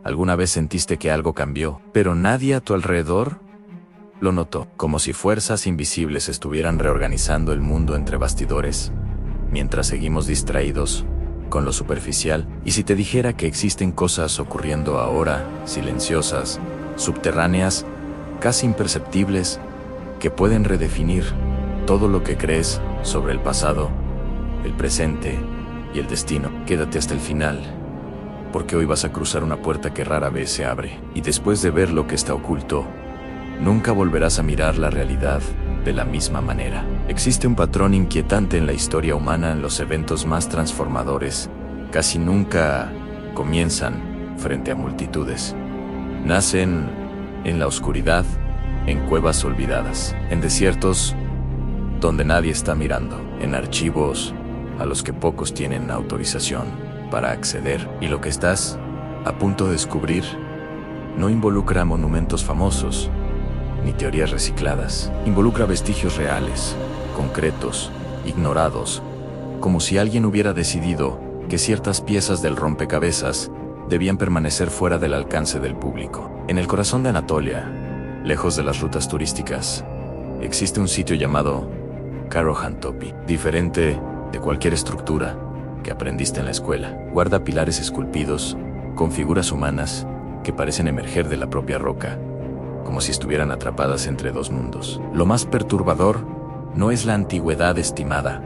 ¿Alguna vez sentiste que algo cambió, pero nadie a tu alrededor lo notó? Como si fuerzas invisibles estuvieran reorganizando el mundo entre bastidores, mientras seguimos distraídos con lo superficial. ¿Y si te dijera que existen cosas ocurriendo ahora, silenciosas, subterráneas, casi imperceptibles, que pueden redefinir todo lo que crees sobre el pasado, el presente y el destino? Quédate hasta el final, porque hoy vas a cruzar una puerta que rara vez se abre, y después de ver lo que está oculto, nunca volverás a mirar la realidad de la misma manera. Existe un patrón inquietante en la historia humana. En los eventos más transformadores casi nunca comienzan frente a multitudes. Nacen en la oscuridad, en cuevas olvidadas, en desiertos donde nadie está mirando, en archivos a los que pocos tienen autorización para acceder. Y lo que estás a punto de descubrir no involucra monumentos famosos ni teorías recicladas. Involucra vestigios reales, concretos, ignorados, como si alguien hubiera decidido que ciertas piezas del rompecabezas debían permanecer fuera del alcance del público. En el corazón de Anatolia, lejos de las rutas turísticas, existe un sitio llamado Karahan Topi, diferente de cualquier estructura que aprendiste en la escuela. Guarda pilares esculpidos con figuras humanas que parecen emerger de la propia roca, como si estuvieran atrapadas entre dos mundos. Lo más perturbador no es la antigüedad estimada,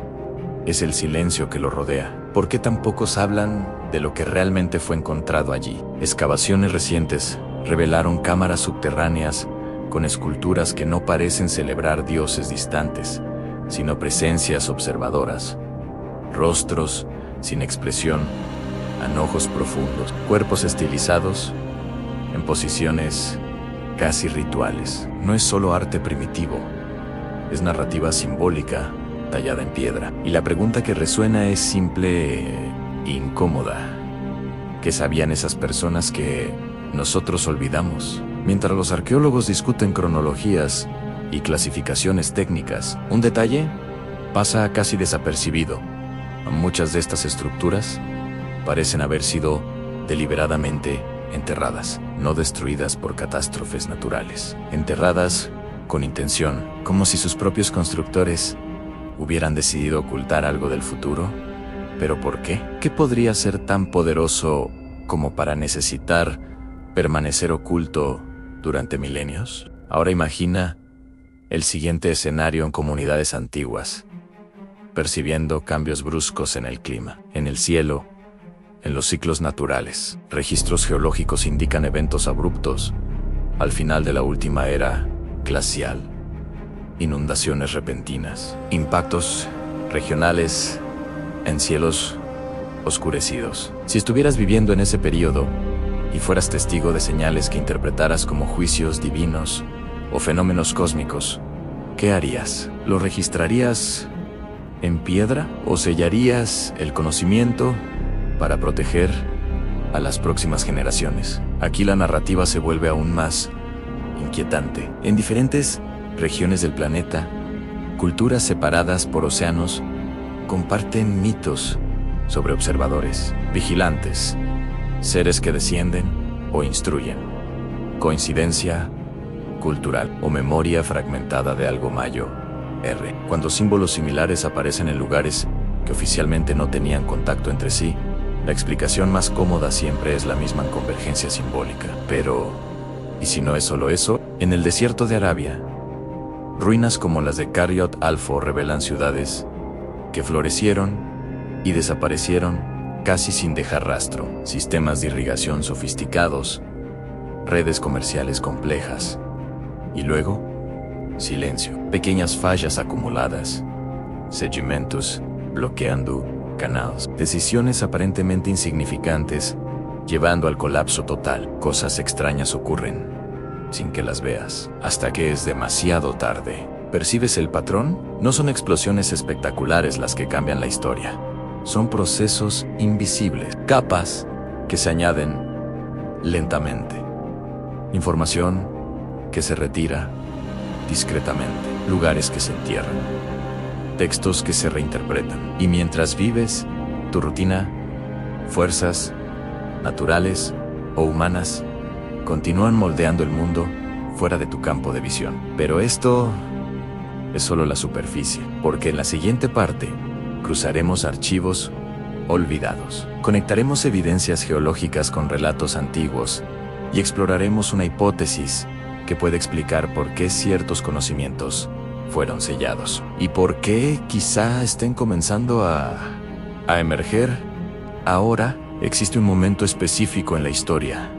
es el silencio que lo rodea. ¿Por qué tan pocos hablan de lo que realmente fue encontrado allí? Excavaciones recientes revelaron cámaras subterráneas con esculturas que no parecen celebrar dioses distantes, sino presencias observadoras. Rostros sin expresión, anojos profundos, cuerpos estilizados en posiciones casi rituales. No es solo arte primitivo, es narrativa simbólica tallada en piedra. Y la pregunta que resuena es simple e incómoda. ¿Qué sabían esas personas que nosotros olvidamos? Mientras los arqueólogos discuten cronologías y clasificaciones técnicas, un detalle pasa casi desapercibido. Muchas de estas estructuras parecen haber sido deliberadamente enterradas, no destruidas por catástrofes naturales. Enterradas con intención, como si sus propios constructores hubieran decidido ocultar algo del futuro. ¿Pero por qué? ¿Qué podría ser tan poderoso como para necesitar permanecer oculto durante milenios? Ahora imagina el siguiente escenario en comunidades antiguas, percibiendo cambios bruscos en el clima, en el cielo, en los ciclos naturales. Registros geológicos indican eventos abruptos al final de la última era glacial, inundaciones repentinas, impactos regionales en cielos oscurecidos. Si estuvieras viviendo en ese periodo y fueras testigo de señales que interpretaras como juicios divinos o fenómenos cósmicos, ¿qué harías? ¿Lo registrarías en piedra o sellarías el conocimiento para proteger a las próximas generaciones? Aquí la narrativa se vuelve aún más inquietante. En diferentes regiones del planeta, culturas separadas por océanos comparten mitos sobre observadores, vigilantes, seres que descienden o instruyen. ¿Coincidencia cultural o memoria fragmentada de algo mayor? Cuando símbolos similares aparecen en lugares que oficialmente no tenían contacto entre sí, la explicación más cómoda siempre es la misma convergencia simbólica. Pero, ¿y si no es solo eso? En el desierto de Arabia, ruinas como las de Kiryat Al-Fo revelan ciudades que florecieron y desaparecieron casi sin dejar rastro. Sistemas de irrigación sofisticados, redes comerciales complejas. Y luego, silencio. Pequeñas fallas acumuladas, sedimentos bloqueando canales. Decisiones aparentemente insignificantes llevando al colapso total. Cosas extrañas ocurren sin que las veas, hasta que es demasiado tarde. ¿Percibes el patrón? No son explosiones espectaculares las que cambian la historia. Son procesos invisibles, capas que se añaden lentamente. Información que se retira discretamente. Lugares que se entierran. Textos que se reinterpretan. Y mientras vives tu rutina, fuerzas naturales o humanas continúan moldeando el mundo fuera de tu campo de visión. Pero esto es solo la superficie, porque en la siguiente parte cruzaremos archivos olvidados. Conectaremos evidencias geológicas con relatos antiguos y exploraremos una hipótesis que puede explicar por qué ciertos conocimientos fueron sellados y por qué quizá estén comenzando a emerger. Ahora existe un momento específico en la historia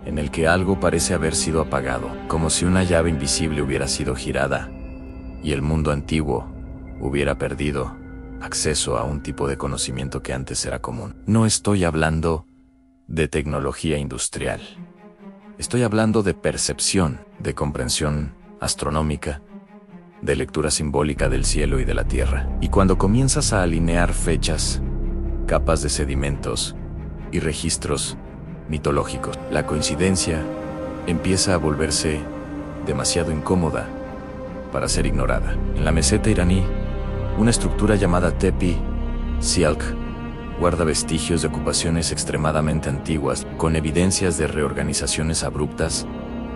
en el que algo parece haber sido apagado, como si una llave invisible hubiera sido girada y el mundo antiguo hubiera perdido acceso a un tipo de conocimiento que antes era común. No estoy hablando de tecnología industrial. Estoy hablando de percepción, de comprensión astronómica, de lectura simbólica del cielo y de la tierra. Y cuando comienzas a alinear fechas, capas de sedimentos y registros mitológicos, la coincidencia empieza a volverse demasiado incómoda para ser ignorada. En la meseta iraní, una estructura llamada Tepi Sialk guarda vestigios de ocupaciones extremadamente antiguas, con evidencias de reorganizaciones abruptas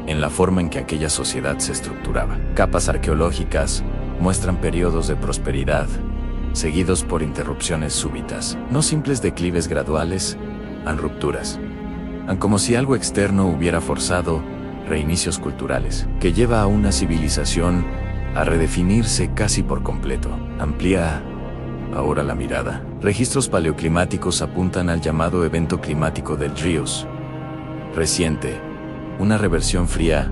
en la forma en que aquella sociedad se estructuraba. Capas arqueológicas muestran periodos de prosperidad, seguidos por interrupciones súbitas, no simples declives graduales, rupturas, como si algo externo hubiera forzado reinicios culturales, que lleva a una civilización a redefinirse casi por completo. Amplía ahora la mirada. Registros paleoclimáticos apuntan al llamado evento climático del Ríos reciente, una reversión fría,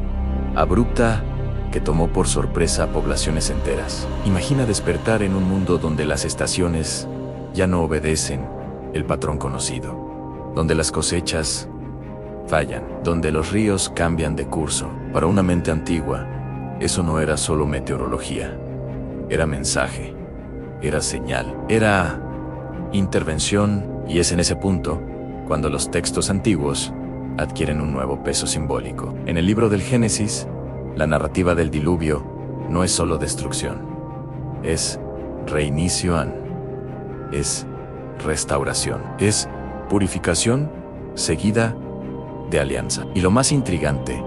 abrupta, que tomó por sorpresa a poblaciones enteras. Imagina despertar en un mundo donde las estaciones ya no obedecen el patrón conocido, donde las cosechas fallan, donde los ríos cambian de curso. Para una mente antigua, eso no era solo meteorología, era mensaje, era señal, era intervención, y es en ese punto cuando los textos antiguos adquieren un nuevo peso simbólico. En el libro del Génesis, la narrativa del diluvio no es solo destrucción, es reinicio, es restauración, es purificación seguida de alianza. Y lo más intrigante,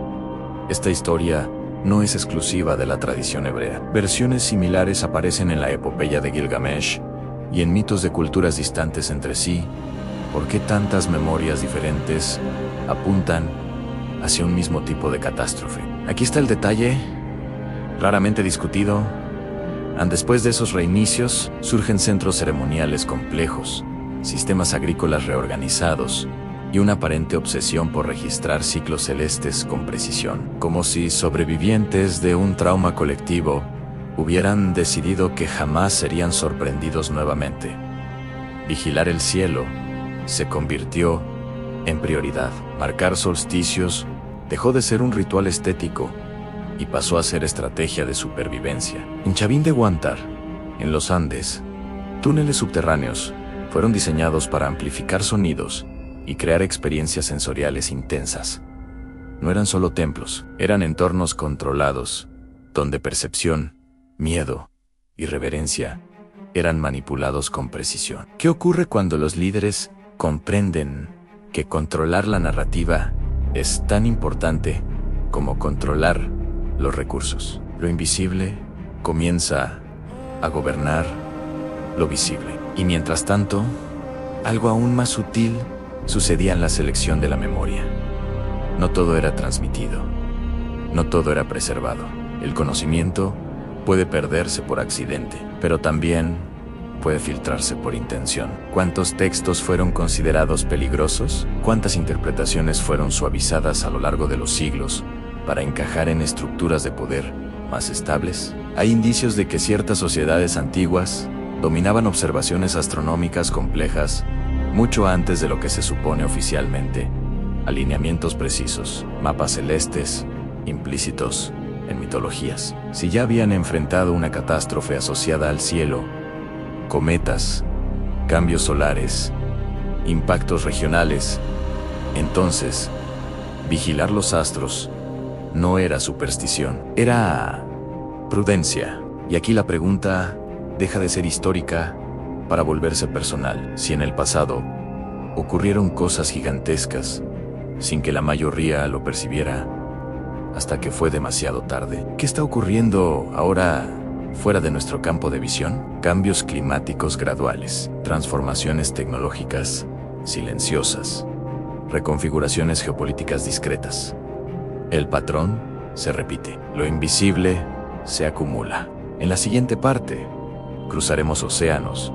esta historia no es exclusiva de la tradición hebrea. Versiones similares aparecen en la epopeya de Gilgamesh y en mitos de culturas distantes entre sí. ¿Por qué tantas memorias diferentes apuntan hacia un mismo tipo de catástrofe? Aquí está el detalle, raramente discutido. Después de esos reinicios, surgen centros ceremoniales complejos, sistemas agrícolas reorganizados y una aparente obsesión por registrar ciclos celestes con precisión, como si sobrevivientes de un trauma colectivo hubieran decidido que jamás serían sorprendidos nuevamente. Vigilar el cielo se convirtió en prioridad. Marcar solsticios dejó de ser un ritual estético y pasó a ser estrategia de supervivencia. En Chavín de Huántar, en los Andes, túneles subterráneos fueron diseñados para amplificar sonidos y crear experiencias sensoriales intensas. No eran solo templos, eran entornos controlados, donde percepción, miedo y reverencia eran manipulados con precisión. ¿Qué ocurre cuando los líderes comprenden que controlar la narrativa es tan importante como controlar los recursos? Lo invisible comienza a gobernar lo visible. Y mientras tanto, algo aún más sutil sucedía en la selección de la memoria. No todo era transmitido, no todo era preservado. El conocimiento puede perderse por accidente, pero también puede filtrarse por intención. ¿Cuántos textos fueron considerados peligrosos? ¿Cuántas interpretaciones fueron suavizadas a lo largo de los siglos para encajar en estructuras de poder más estables? Hay indicios de que ciertas sociedades antiguas dominaban observaciones astronómicas complejas mucho antes de lo que se supone oficialmente. Alineamientos precisos, mapas celestes, implícitos en mitologías. Si ya habían enfrentado una catástrofe asociada al cielo, cometas, cambios solares, impactos regionales, entonces, vigilar los astros no era superstición, era prudencia. Y aquí la pregunta deja de ser histórica para volverse personal. Si en el pasado ocurrieron cosas gigantescas, sin que la mayoría lo percibiera, hasta que fue demasiado tarde. ¿Qué está ocurriendo ahora fuera de nuestro campo de visión? Cambios climáticos graduales, transformaciones tecnológicas silenciosas, reconfiguraciones geopolíticas discretas. El patrón se repite, lo invisible se acumula. En la siguiente parte, cruzaremos océanos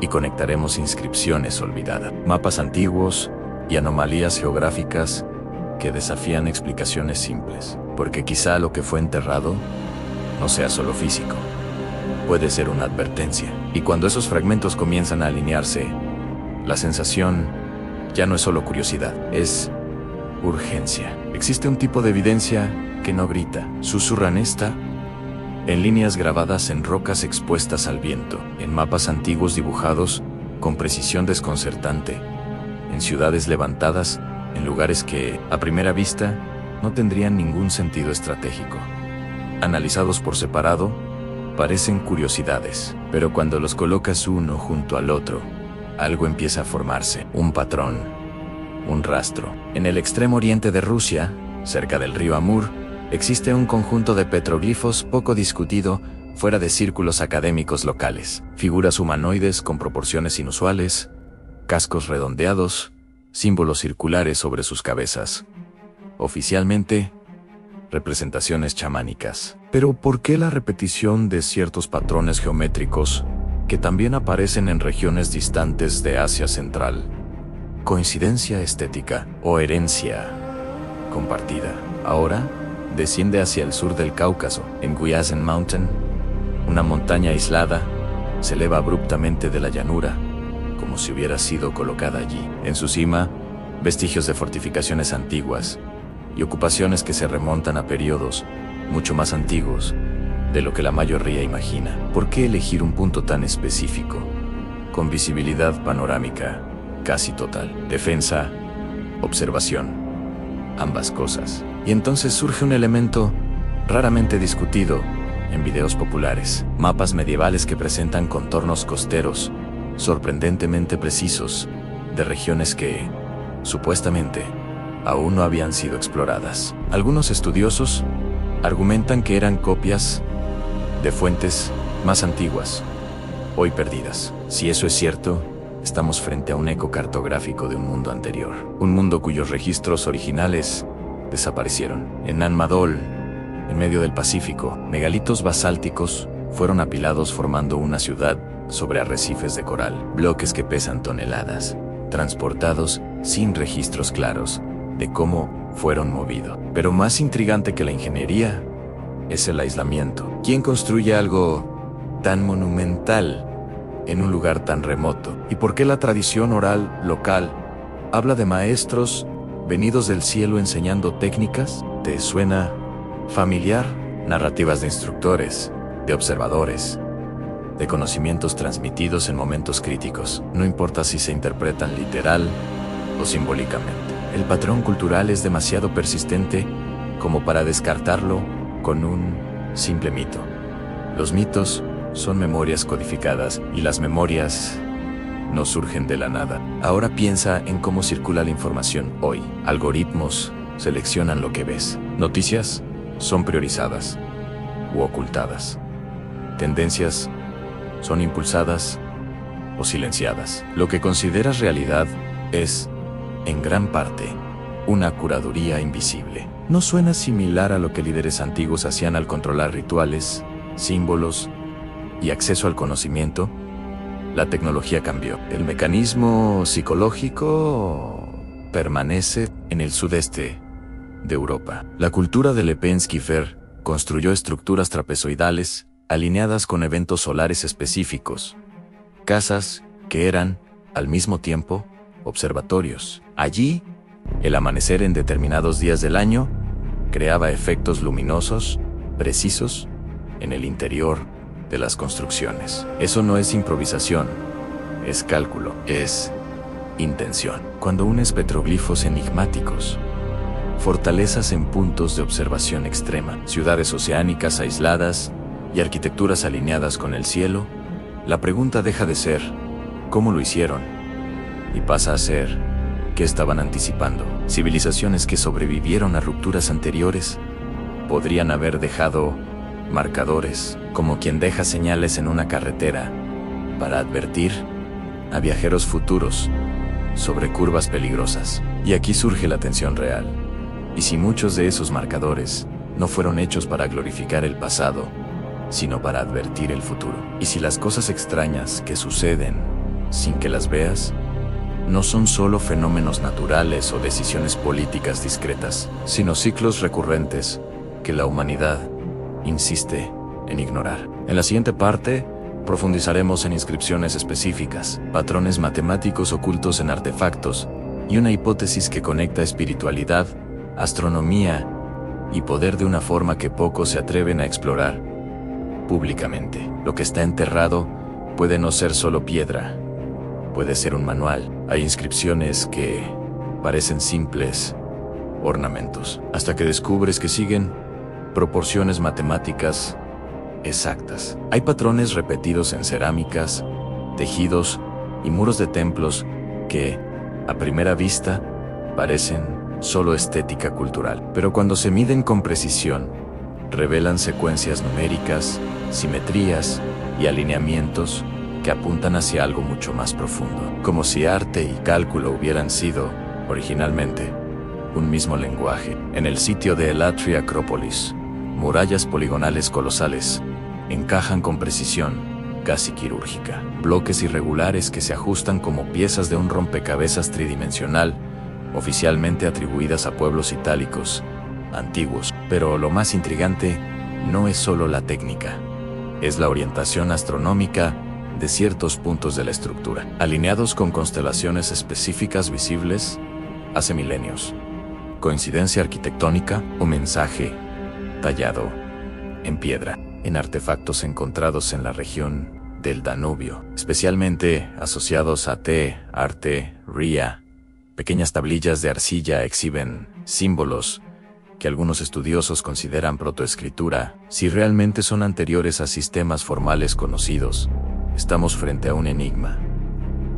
y conectaremos inscripciones olvidadas, mapas antiguos y anomalías geográficas que desafían explicaciones simples, porque quizá lo que fue enterrado no sea solo físico, puede ser una advertencia. Y cuando esos fragmentos comienzan a alinearse, la sensación ya no es solo curiosidad, es urgencia. Existe un tipo de evidencia que no grita, susurra en líneas grabadas en rocas expuestas al viento, en mapas antiguos dibujados con precisión desconcertante, en ciudades levantadas, en lugares que, a primera vista, no tendrían ningún sentido estratégico. Analizados por separado, parecen curiosidades, pero cuando los colocas uno junto al otro, algo empieza a formarse, un patrón, un rastro. En el extremo oriente de Rusia, cerca del río Amur, existe un conjunto de petroglifos poco discutido fuera de círculos académicos locales. Figuras humanoides con proporciones inusuales, cascos redondeados, símbolos circulares sobre sus cabezas. Oficialmente, representaciones chamánicas. Pero ¿por qué la repetición de ciertos patrones geométricos que también aparecen en regiones distantes de Asia Central? ¿Coincidencia estética o herencia compartida? Ahora, desciende hacia el sur del Cáucaso, en Guyazin Mountain, una montaña aislada, se eleva abruptamente de la llanura, como si hubiera sido colocada allí. En su cima, vestigios de fortificaciones antiguas y ocupaciones que se remontan a periodos mucho más antiguos de lo que la mayoría imagina. ¿Por qué elegir un punto tan específico, con visibilidad panorámica casi total? Defensa, observación, ambas cosas. Y entonces surge un elemento raramente discutido en videos populares, mapas medievales que presentan contornos costeros sorprendentemente precisos de regiones que, supuestamente, aún no habían sido exploradas. Algunos estudiosos argumentan que eran copias de fuentes más antiguas, hoy perdidas. Si eso es cierto, estamos frente a un eco cartográfico de un mundo anterior, un mundo cuyos registros originales desaparecieron. En Nanmadol, en medio del Pacífico, megalitos basálticos fueron apilados formando una ciudad sobre arrecifes de coral, bloques que pesan toneladas, transportados sin registros claros de cómo fueron movidos. Pero más intrigante que la ingeniería es el aislamiento. ¿Quién construye algo tan monumental en un lugar tan remoto? ¿Y por qué la tradición oral local habla de maestros venidos del cielo enseñando técnicas? ¿Te suena familiar? Narrativas de instructores, de observadores, de conocimientos transmitidos en momentos críticos, no importa si se interpretan literal o simbólicamente. El patrón cultural es demasiado persistente como para descartarlo con un simple mito. Los mitos son memorias codificadas y las memorias no surgen de la nada. Ahora piensa en cómo circula la información hoy. Algoritmos seleccionan lo que ves. Noticias son priorizadas u ocultadas. Tendencias son impulsadas o silenciadas. Lo que consideras realidad es, en gran parte, una curaduría invisible. ¿No suena similar a lo que líderes antiguos hacían al controlar rituales, símbolos y acceso al conocimiento? La tecnología cambió. El mecanismo psicológico permanece en el sudeste de Europa. La cultura de Lepenskifer construyó estructuras trapezoidales alineadas con eventos solares específicos, casas que eran, al mismo tiempo, observatorios. Allí, el amanecer en determinados días del año creaba efectos luminosos, precisos, en el interior de las construcciones. Eso no es improvisación, es cálculo, es intención. Cuando unes petroglifos enigmáticos, fortalezas en puntos de observación extrema, ciudades oceánicas aisladas y arquitecturas alineadas con el cielo, la pregunta deja de ser ¿cómo lo hicieron? Y pasa a ser ¿Qué estaban anticipando? Civilizaciones que sobrevivieron a rupturas anteriores podrían haber dejado marcadores, como quien deja señales en una carretera, para advertir a viajeros futuros sobre curvas peligrosas. Y aquí surge la tensión real. ¿Y si muchos de esos marcadores no fueron hechos para glorificar el pasado, sino para advertir el futuro? ¿Y si las cosas extrañas que suceden sin que las veas no son solo fenómenos naturales o decisiones políticas discretas, sino ciclos recurrentes que la humanidad insiste en ignorar? En la siguiente parte, profundizaremos en inscripciones específicas, patrones matemáticos ocultos en artefactos y una hipótesis que conecta espiritualidad, astronomía y poder de una forma que pocos se atreven a explorar públicamente. Lo que está enterrado puede no ser solo piedra, puede ser un manual. Hay inscripciones que parecen simples ornamentos, hasta que descubres que siguen proporciones matemáticas exactas. Hay patrones repetidos en cerámicas, tejidos y muros de templos que, a primera vista, parecen solo estética cultural, pero cuando se miden con precisión, revelan secuencias numéricas, simetrías y alineamientos que apuntan hacia algo mucho más profundo, como si arte y cálculo hubieran sido, originalmente, un mismo lenguaje. En el sitio de El Atri Acrópolis, murallas poligonales colosales encajan con precisión casi quirúrgica. Bloques irregulares que se ajustan como piezas de un rompecabezas tridimensional, oficialmente atribuidas a pueblos itálicos antiguos. Pero lo más intrigante no es solo la técnica, es la orientación astronómica de ciertos puntos de la estructura, alineados con constelaciones específicas visibles hace milenios. ¿Coincidencia arquitectónica o mensaje tallado en piedra en artefactos encontrados en la región del Danubio, especialmente asociados a té, arte, ría? Pequeñas tablillas de arcilla exhiben símbolos que algunos estudiosos consideran protoescritura. Si realmente son anteriores a sistemas formales conocidos, estamos frente a un enigma.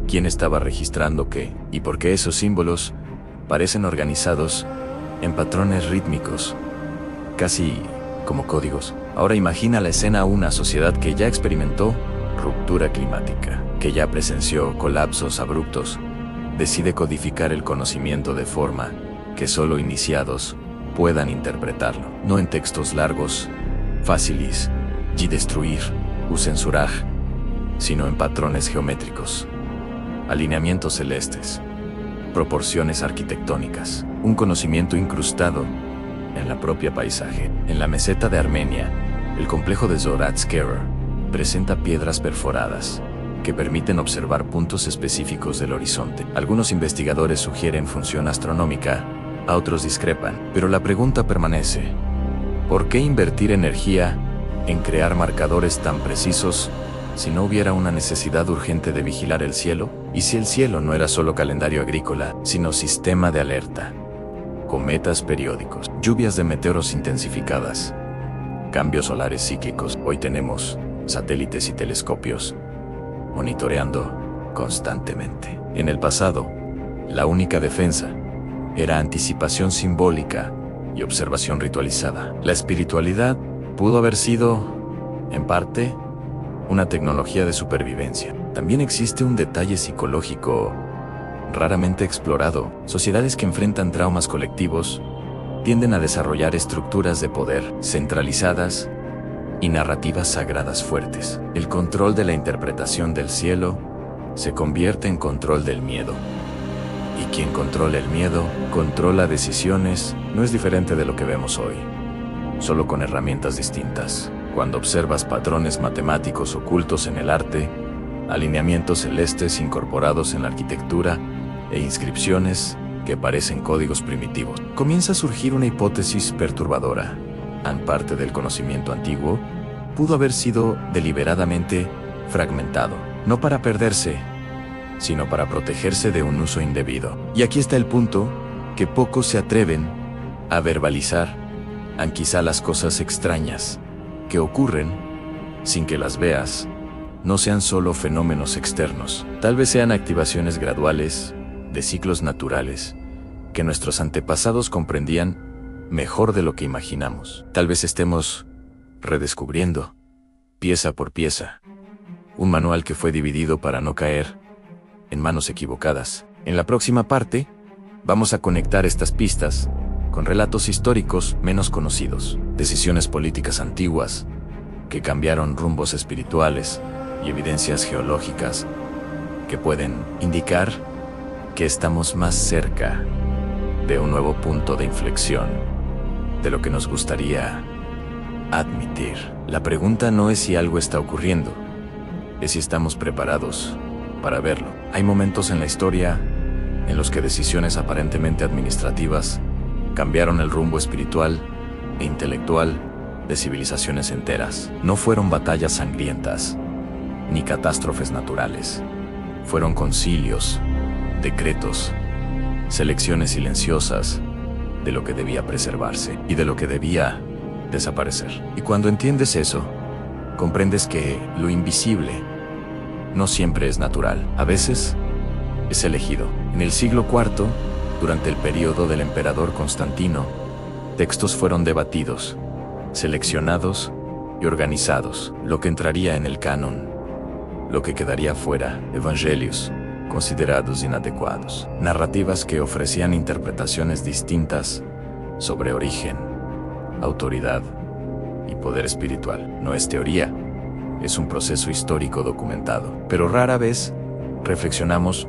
¿Quién estaba registrando qué? ¿Y por qué esos símbolos parecen organizados en patrones rítmicos, casi como códigos? Ahora imagina la escena: una sociedad que ya experimentó ruptura climática, que ya presenció colapsos abruptos, decide codificar el conocimiento de forma que solo iniciados puedan interpretarlo, no en textos largos, fáciles y destruir o censurar, sino en patrones geométricos, alineamientos celestes, proporciones arquitectónicas, un conocimiento incrustado en la propia paisaje. En la meseta de Armenia, el complejo de Zoratzkerer presenta piedras perforadas que permiten observar puntos específicos del horizonte. Algunos investigadores sugieren función astronómica, a otros discrepan, pero la pregunta permanece: ¿por qué invertir energía en crear marcadores tan precisos si no hubiera una necesidad urgente de vigilar el cielo? ¿Y si el cielo no era solo calendario agrícola, sino sistema de alerta? Cometas periódicos, lluvias de meteoros intensificadas, cambios solares cíclicos. Hoy tenemos satélites y telescopios monitoreando constantemente. En el pasado, la única defensa era anticipación simbólica y observación ritualizada. La espiritualidad pudo haber sido, en parte, una tecnología de supervivencia. También existe un detalle psicológico raramente explorado. Sociedades que enfrentan traumas colectivos tienden a desarrollar estructuras de poder centralizadas y narrativas sagradas fuertes. El control de la interpretación del cielo se convierte en control del miedo. Y quien controla el miedo, controla decisiones. No es diferente de lo que vemos hoy, solo con herramientas distintas. Cuando observas patrones matemáticos ocultos en el arte, alineamientos celestes incorporados en la arquitectura e inscripciones que parecen códigos primitivos, comienza a surgir una hipótesis perturbadora. Gran parte del conocimiento antiguo pudo haber sido deliberadamente fragmentado, no para perderse, sino para protegerse de un uso indebido. Y aquí está el punto que pocos se atreven a verbalizar: quizá las cosas extrañas que ocurren sin que las veas no sean solo fenómenos externos. Tal vez sean activaciones graduales de ciclos naturales que nuestros antepasados comprendían mejor de lo que imaginamos. Tal vez estemos redescubriendo, pieza por pieza, un manual que fue dividido para no caer en manos equivocadas. En la próxima parte, vamos a conectar estas pistas con relatos históricos menos conocidos, decisiones políticas antiguas que cambiaron rumbos espirituales y evidencias geológicas que pueden indicar que estamos más cerca de un nuevo punto de inflexión de lo que nos gustaría admitir. La pregunta no es si algo está ocurriendo, es si estamos preparados para verlo. Hay momentos en la historia en los que decisiones aparentemente administrativas cambiaron el rumbo espiritual e intelectual de civilizaciones enteras. No fueron batallas sangrientas, ni catástrofes naturales. Fueron concilios, decretos, selecciones silenciosas de lo que debía preservarse y de lo que debía desaparecer. Y cuando entiendes eso, comprendes que lo invisible no siempre es natural. A veces es elegido. En el siglo IV, durante el periodo del emperador Constantino, textos fueron debatidos, seleccionados y organizados. Lo que entraría en el canon, lo que quedaría fuera, evangelios considerados inadecuados, narrativas que ofrecían interpretaciones distintas sobre origen, autoridad y poder espiritual. No es teoría, es un proceso histórico documentado, pero rara vez reflexionamos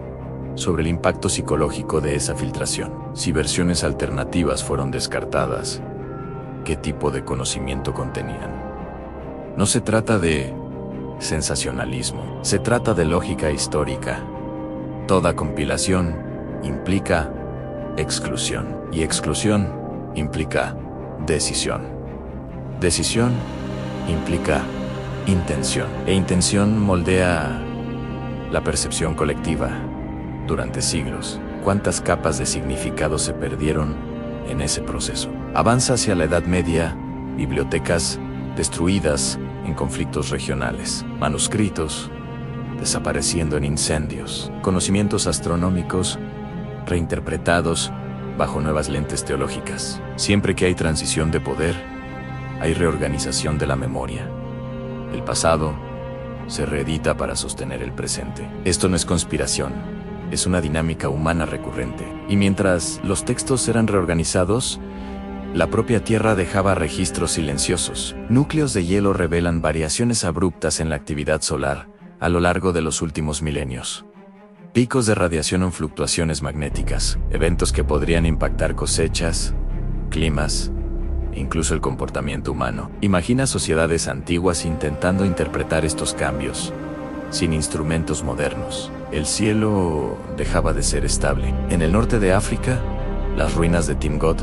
sobre el impacto psicológico de esa filtración. Si versiones alternativas fueron descartadas, ¿qué tipo de conocimiento contenían? No se trata de sensacionalismo, se trata de lógica histórica. Toda compilación implica exclusión, y exclusión implica decisión. Decisión implica intención, e intención moldea la percepción colectiva. Durante siglos, ¿cuántas capas de significado se perdieron en ese proceso? Avanza hacia la Edad Media, bibliotecas destruidas en conflictos regionales, manuscritos desapareciendo en incendios, conocimientos astronómicos reinterpretados bajo nuevas lentes teológicas. Siempre que hay transición de poder, hay reorganización de la memoria. El pasado se reedita para sostener el presente. Esto no es conspiración, es una dinámica humana recurrente. Y mientras los textos eran reorganizados, la propia Tierra dejaba registros silenciosos. Núcleos de hielo revelan variaciones abruptas en la actividad solar a lo largo de los últimos milenios. Picos de radiación o fluctuaciones magnéticas, eventos que podrían impactar cosechas, climas, e incluso el comportamiento humano. Imagina sociedades antiguas intentando interpretar estos cambios, sin instrumentos modernos. El cielo dejaba de ser estable. En el norte de África, las ruinas de Timgod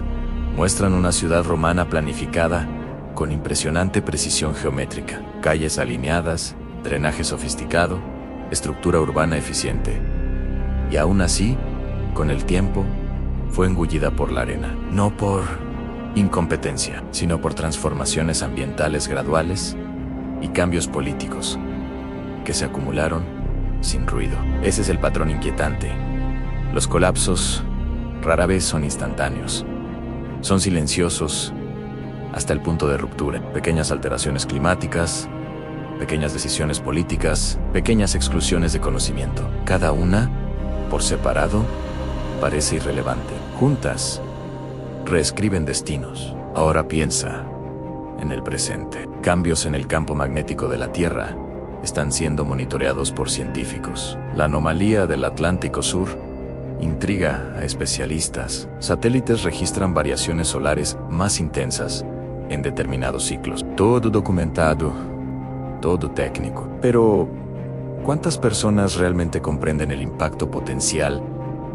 muestran una ciudad romana planificada con impresionante precisión geométrica, calles alineadas, drenaje sofisticado, estructura urbana eficiente. Y aún así, con el tiempo, fue engullida por la arena. No por incompetencia, sino por transformaciones ambientales graduales y cambios políticos que se acumularon sin ruido. Ese es el patrón inquietante. Los colapsos rara vez son instantáneos. Son silenciosos hasta el punto de ruptura. Pequeñas alteraciones climáticas, pequeñas decisiones políticas, pequeñas exclusiones de conocimiento. Cada una, por separado, parece irrelevante. Juntas, reescriben destinos. Ahora piensa en el presente. Cambios en el campo magnético de la Tierra están siendo monitoreados por científicos. La anomalía del Atlántico Sur intriga a especialistas. Satélites registran variaciones solares más intensas en determinados ciclos. Todo documentado, todo técnico. Pero, ¿cuántas personas realmente comprenden el impacto potencial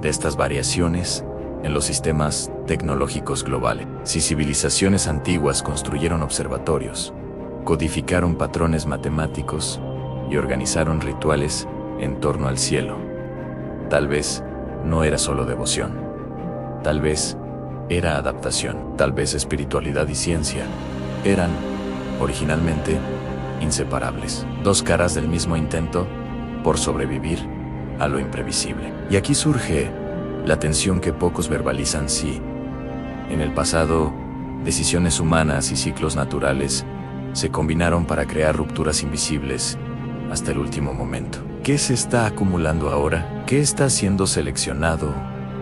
de estas variaciones en los sistemas tecnológicos globales? Si civilizaciones antiguas construyeron observatorios, codificaron patrones matemáticos y organizaron rituales en torno al cielo, tal vez no era solo devoción. Tal vez era adaptación. Tal vez espiritualidad y ciencia eran, originalmente, inseparables. Dos caras del mismo intento por sobrevivir a lo imprevisible. Y aquí surge La tensión que pocos verbalizan, sí. En el pasado, decisiones humanas y ciclos naturales se combinaron para crear rupturas invisibles hasta el último momento. ¿Qué se está acumulando ahora? ¿Qué está siendo seleccionado,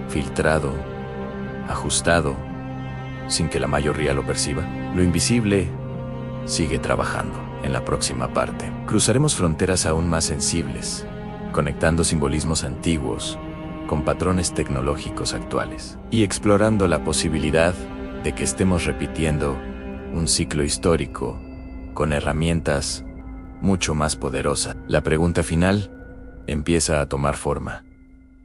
filtrado, ajustado, sin que la mayoría lo perciba? Lo invisible sigue trabajando. En la próxima parte, cruzaremos fronteras aún más sensibles, conectando simbolismos antiguos con patrones tecnológicos actuales y explorando la posibilidad de que estemos repitiendo un ciclo histórico con herramientas mucho más poderosas. La pregunta final empieza a tomar forma.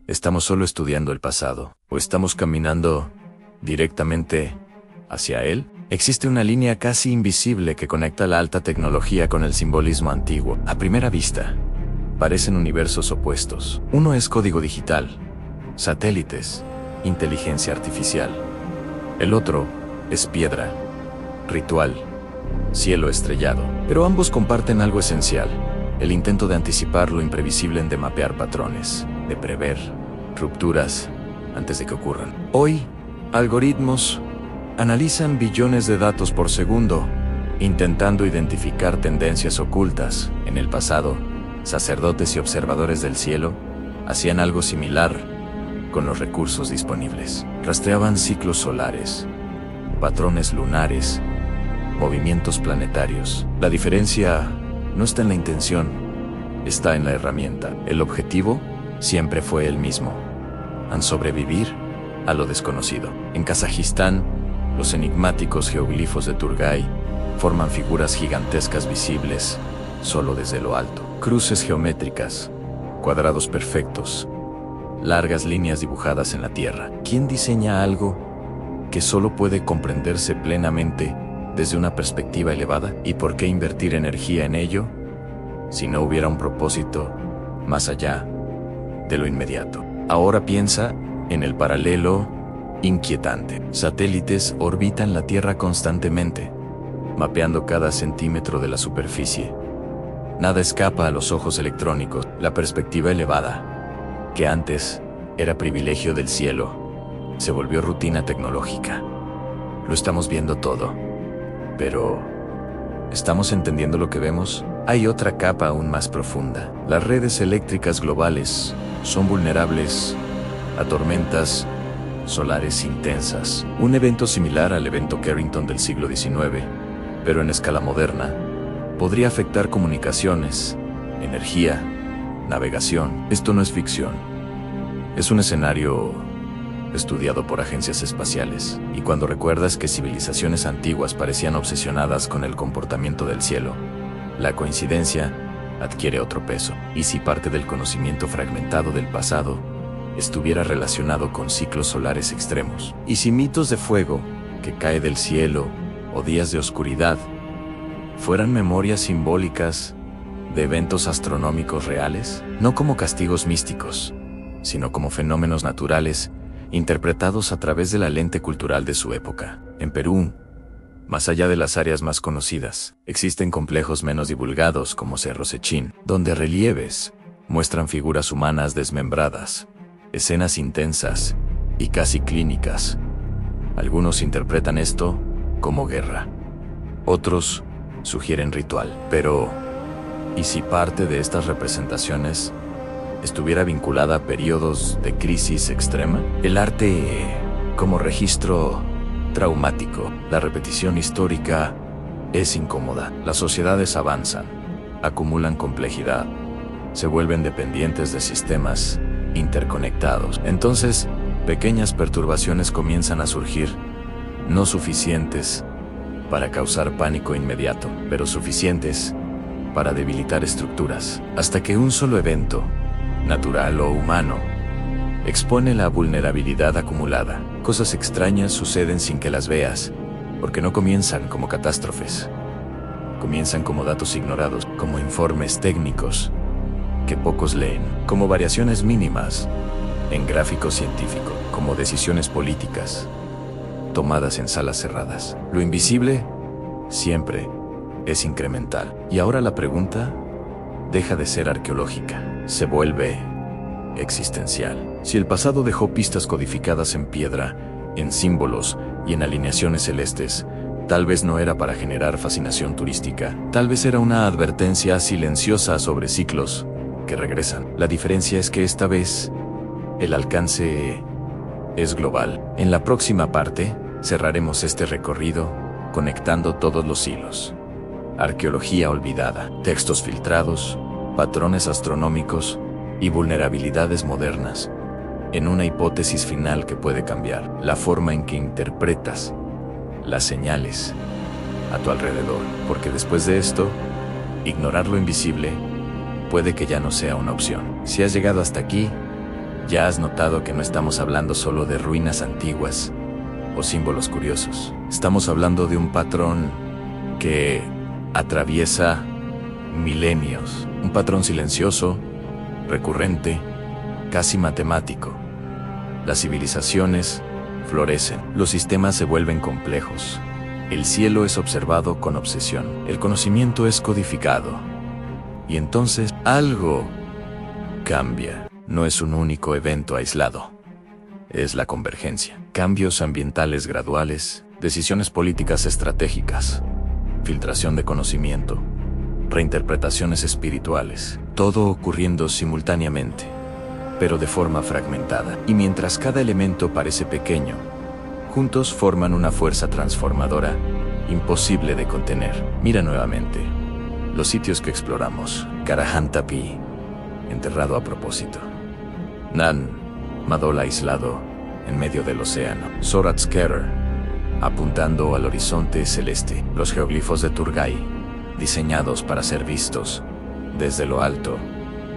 ¿Estamos solo estudiando el pasado o estamos caminando directamente hacia él? Existe una línea casi invisible que conecta la alta tecnología con el simbolismo antiguo. A primera vista, parecen universos opuestos. Uno es código digital, satélites, inteligencia artificial. El otro es piedra, ritual, cielo estrellado. Pero ambos comparten algo esencial: el intento de anticipar lo imprevisible, de mapear patrones, de prever rupturas antes de que ocurran. Hoy, algoritmos analizan billones de datos por segundo, intentando identificar tendencias ocultas. En el pasado, sacerdotes y observadores del cielo hacían algo similar con los recursos disponibles. Rastreaban ciclos solares, patrones lunares, movimientos planetarios. La diferencia no está en la intención, está en la herramienta. El objetivo siempre fue el mismo: sobrevivir a lo desconocido. En Kazajistán, los enigmáticos geoglifos de Turgay forman figuras gigantescas visibles solo desde lo alto. Cruces geométricas, cuadrados perfectos, largas líneas dibujadas en la tierra. ¿Quién diseña algo que solo puede comprenderse plenamente desde una perspectiva elevada? ¿Y por qué invertir energía en ello si no hubiera un propósito más allá de lo inmediato? Ahora piensa en el paralelo inquietante. Satélites orbitan la Tierra constantemente, mapeando cada centímetro de la superficie. Nada escapa a los ojos electrónicos. La perspectiva elevada, que antes era privilegio del cielo, se volvió rutina tecnológica. Lo estamos viendo todo, pero ¿estamos entendiendo lo que vemos? Hay otra capa aún más profunda. Las redes eléctricas globales son vulnerables a tormentas solares intensas. Un evento similar al evento Carrington del siglo XIX, pero en escala moderna, podría afectar comunicaciones, energía, navegación. Esto no es ficción. Es un escenario estudiado por agencias espaciales. Y cuando recuerdas que civilizaciones antiguas parecían obsesionadas con el comportamiento del cielo, la coincidencia adquiere otro peso. ¿Y si parte del conocimiento fragmentado del pasado estuviera relacionado con ciclos solares extremos? ¿Y si mitos de fuego que cae del cielo o días de oscuridad fueran memorias simbólicas de eventos astronómicos reales? No como castigos místicos, sino como fenómenos naturales interpretados a través de la lente cultural de su época. En Perú, más allá de las áreas más conocidas, existen complejos menos divulgados como Cerro Sechín, donde relieves muestran figuras humanas desmembradas, escenas intensas y casi clínicas. Algunos interpretan esto como guerra. Otros sugieren ritual. Pero, ¿y si parte de estas representaciones estuviera vinculada a periodos de crisis extrema? El arte como registro traumático. La repetición histórica es incómoda. Las sociedades avanzan, acumulan complejidad, se vuelven dependientes de sistemas interconectados. Entonces, pequeñas perturbaciones comienzan a surgir, no suficientes para causar pánico inmediato, pero suficientes para debilitar estructuras, hasta que un solo evento, natural o humano, expone la vulnerabilidad acumulada. Cosas extrañas suceden sin que las veas, porque no comienzan como catástrofes. Comienzan como datos ignorados, como informes técnicos que pocos leen, como variaciones mínimas en gráfico científico, como decisiones políticas tomadas en salas cerradas. Lo invisible siempre es incremental. Y ahora la pregunta deja de ser arqueológica, se vuelve existencial. Si el pasado dejó pistas codificadas en piedra, en símbolos y en alineaciones celestes, tal vez no era para generar fascinación turística, tal vez era una advertencia silenciosa sobre ciclos que regresan. La diferencia es que esta vez el alcance es global. En la próxima parte cerraremos este recorrido conectando todos los hilos. Arqueología olvidada, textos filtrados, patrones astronómicos y vulnerabilidades modernas, en una hipótesis final que puede cambiar la forma en que interpretas las señales a tu alrededor, porque después de esto, ignorar lo invisible puede que ya no sea una opción. Si has llegado hasta aquí, ya has notado que no estamos hablando solo de ruinas antiguas o símbolos curiosos. Estamos hablando de un patrón que atraviesa milenios, un patrón silencioso, recurrente, casi matemático. Las civilizaciones florecen, los sistemas se vuelven complejos, el cielo es observado con obsesión, el conocimiento es codificado. Y entonces algo cambia. No es un único evento aislado, es la convergencia. Cambios ambientales graduales, decisiones políticas estratégicas, filtración de conocimiento, reinterpretaciones espirituales, todo ocurriendo simultáneamente, pero de forma fragmentada. Y mientras cada elemento parece pequeño, juntos forman una fuerza transformadora imposible de contener. Mira nuevamente los sitios que exploramos. Karahan Tapi, enterrado a propósito. Nan Madol aislado en medio del océano. Soratskere, apuntando al horizonte celeste. Los geoglifos de Turgai, diseñados para ser vistos desde lo alto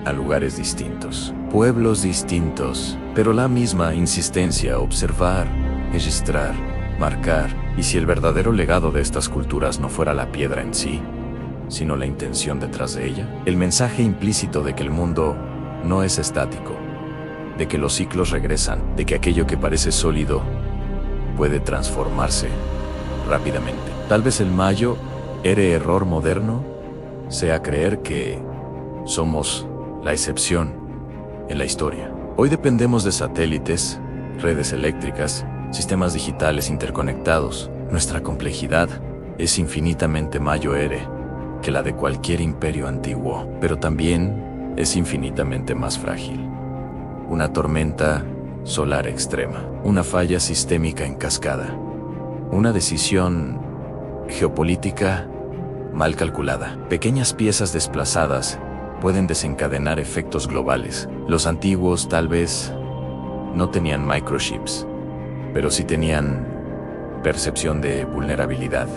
a lugares distintos. Pueblos distintos, pero la misma insistencia: observar, registrar, marcar. Y si el verdadero legado de estas culturas no fuera la piedra en sí, sino la intención detrás de ella, el mensaje implícito de que el mundo no es estático, de que los ciclos regresan, de que aquello que parece sólido puede transformarse rápidamente. Tal vez el mayor error moderno sea creer que somos la excepción en la historia. Hoy dependemos de satélites, redes eléctricas, sistemas digitales interconectados. Nuestra complejidad es infinitamente mayor que la de cualquier imperio antiguo, pero también es infinitamente más frágil. Una tormenta solar extrema, una falla sistémica en cascada, una decisión geopolítica mal calculada. Pequeñas piezas desplazadas pueden desencadenar efectos globales. Los antiguos tal vez no tenían microchips, pero sí tenían percepción de vulnerabilidad.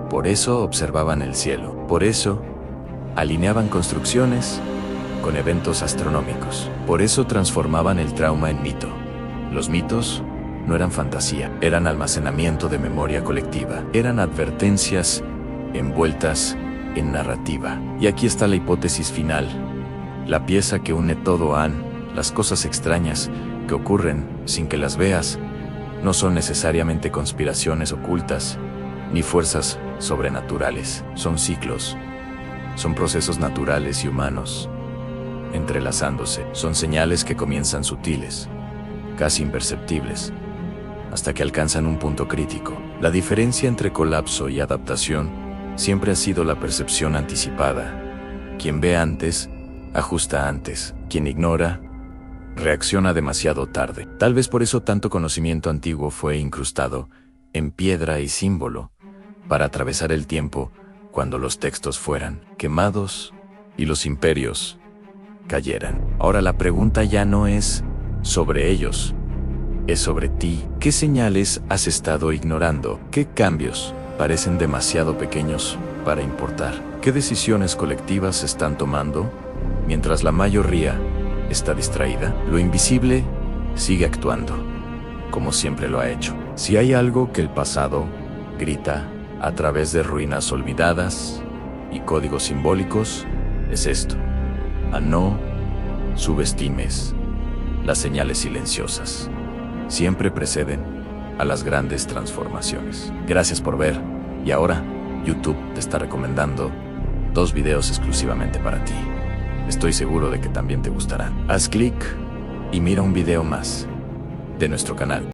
Por eso observaban el cielo, por eso alineaban construcciones con eventos astronómicos. Por eso transformaban el trauma en mito. Los mitos no eran fantasía, eran almacenamiento de memoria colectiva, eran advertencias envueltas en narrativa. Y aquí está la hipótesis final, la pieza que une todo las cosas extrañas que ocurren sin que las veas, no son necesariamente conspiraciones ocultas, ni fuerzas sobrenaturales, son ciclos, son procesos naturales y humanos, entrelazándose. Son señales que comienzan sutiles, casi imperceptibles, hasta que alcanzan un punto crítico. La diferencia entre colapso y adaptación siempre ha sido la percepción anticipada. Quien ve antes, ajusta antes. Quien ignora, reacciona demasiado tarde. Tal vez por eso tanto conocimiento antiguo fue incrustado en piedra y símbolo, para atravesar el tiempo cuando los textos fueran quemados y los imperios cayeran. Ahora la pregunta ya no es sobre ellos, es sobre ti. ¿Qué señales has estado ignorando? ¿Qué cambios parecen demasiado pequeños para importar? ¿Qué decisiones colectivas se están tomando mientras la mayoría está distraída? Lo invisible sigue actuando, como siempre lo ha hecho. Si hay algo que el pasado grita a través de ruinas olvidadas y códigos simbólicos, es esto: no subestimes las señales silenciosas. Siempre preceden a las grandes transformaciones. Gracias por ver, y ahora YouTube te está recomendando 2 videos exclusivamente para ti. Estoy seguro de que también te gustará. Haz clic y mira un video más de nuestro canal.